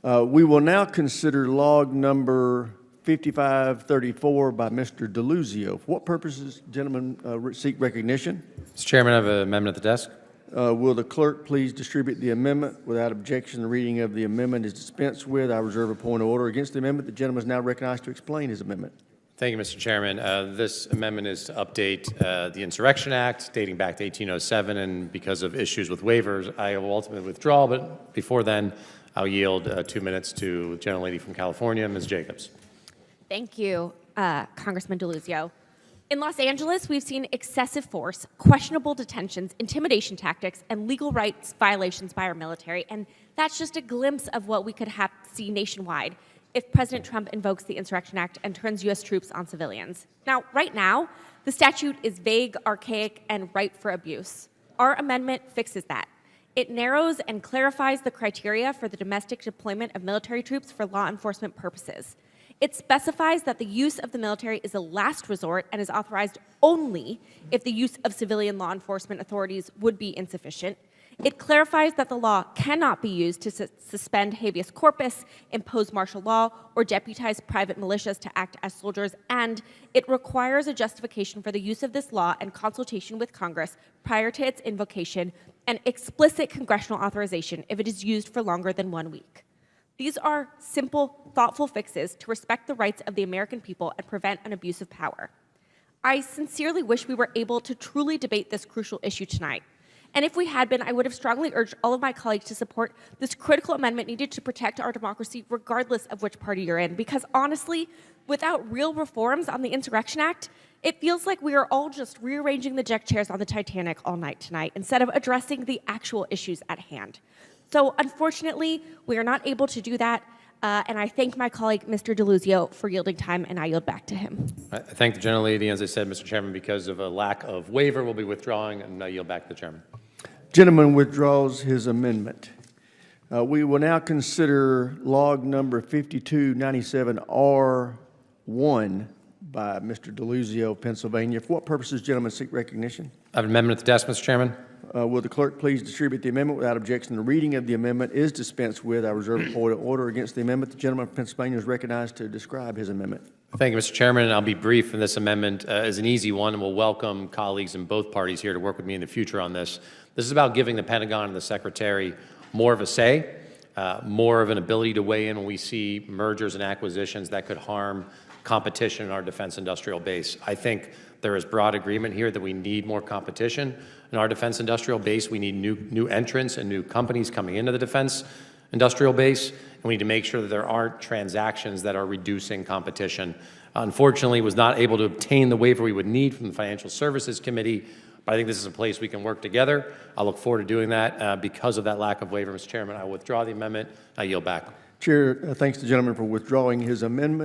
We will now consider log number 5534 by Mr. DeLuzio. For what purposes, gentlemen, seek recognition? Mr. Chairman, I have an amendment at the desk. Will the clerk please distribute the amendment? Without objection, the reading of the amendment is dispensed with. I reserve a point of order against the amendment. The gentleman is now recognized to explain his amendment. Thank you, Mr. Chairman. This amendment is to update the Insurrection Act dating back to 1807, and because of issues with waivers, I will ultimately withdraw, but before then, I'll yield 2 minutes to the gentlelady from California, Ms. Jacobs. Thank you, Congressman DeLuzio. In Los Angeles, we've seen excessive force, questionable detentions, intimidation tactics, and legal rights violations by our military, and that's just a glimpse of what we could see nationwide if President Trump invokes the Insurrection Act and turns U.S. troops on civilians. Now, right now, the statute is vague, archaic, and ripe for abuse. Our amendment fixes that. It narrows and clarifies the criteria for the domestic deployment of military troops for law enforcement purposes. It specifies that the use of the military is a last resort and is authorized only if the use of civilian law enforcement authorities would be insufficient. It clarifies that the law cannot be used to suspend habeas corpus, impose martial law, or deputize private militias to act as soldiers, and it requires a justification for the use of this law and consultation with Congress prior to its invocation and explicit congressional authorization if it is used for longer than 1 week. These are simple, thoughtful fixes to respect the rights of the American people and prevent an abuse of power. I sincerely wish we were able to truly debate this crucial issue tonight. And if we had been, I would have strongly urged all of my colleagues to support this critical amendment needed to protect our democracy regardless of which party you're in. Because honestly, without real reforms on the Insurrection Act, it feels like we are all just rearranging the deck chairs on the Titanic all night tonight instead of addressing the actual issues at hand. So unfortunately, we are not able to do that. And I thank my colleague, Mr. DeLuzio, for yielding time, and I yield back to him. I thank the gentlelady. As I said, Mr. Chairman, because of a lack of waiver, we'll be withdrawing, and I yield back to the chairman. Gentleman withdraws his amendment. We will now consider log number 5297R1 by Mr. DeLuzio of Pennsylvania. For what purposes, gentlemen, seek recognition? I have an amendment at the desk, Mr. Chairman. Will the clerk please distribute the amendment? Without objection, the reading of the amendment is dispensed with. I reserve a point of order against the amendment. The gentleman from Pennsylvania is recognized to describe his amendment. Thank you, Mr. Chairman, and I'll be brief. And this amendment is an easy one, and we'll welcome colleagues in both parties here to work with me in the future on this. This is about giving the Pentagon and the Secretary more of a say, more of an ability to weigh in when we see mergers and acquisitions that could harm competition in our defense industrial base. I think there is broad agreement here that we need more competition in our defense industrial base. We need new entrants and new companies coming into the defense industrial base, and we need to make sure that there aren't transactions that are reducing competition. Unfortunately, was not able to obtain the waiver we would need from the Financial Services Committee, but I think this is a place we can work together. I look forward to doing that. Because of that lack of waiver, Mr. Chairman, I withdraw the amendment. I yield back. Chair thanks the gentleman for withdrawing his amendment.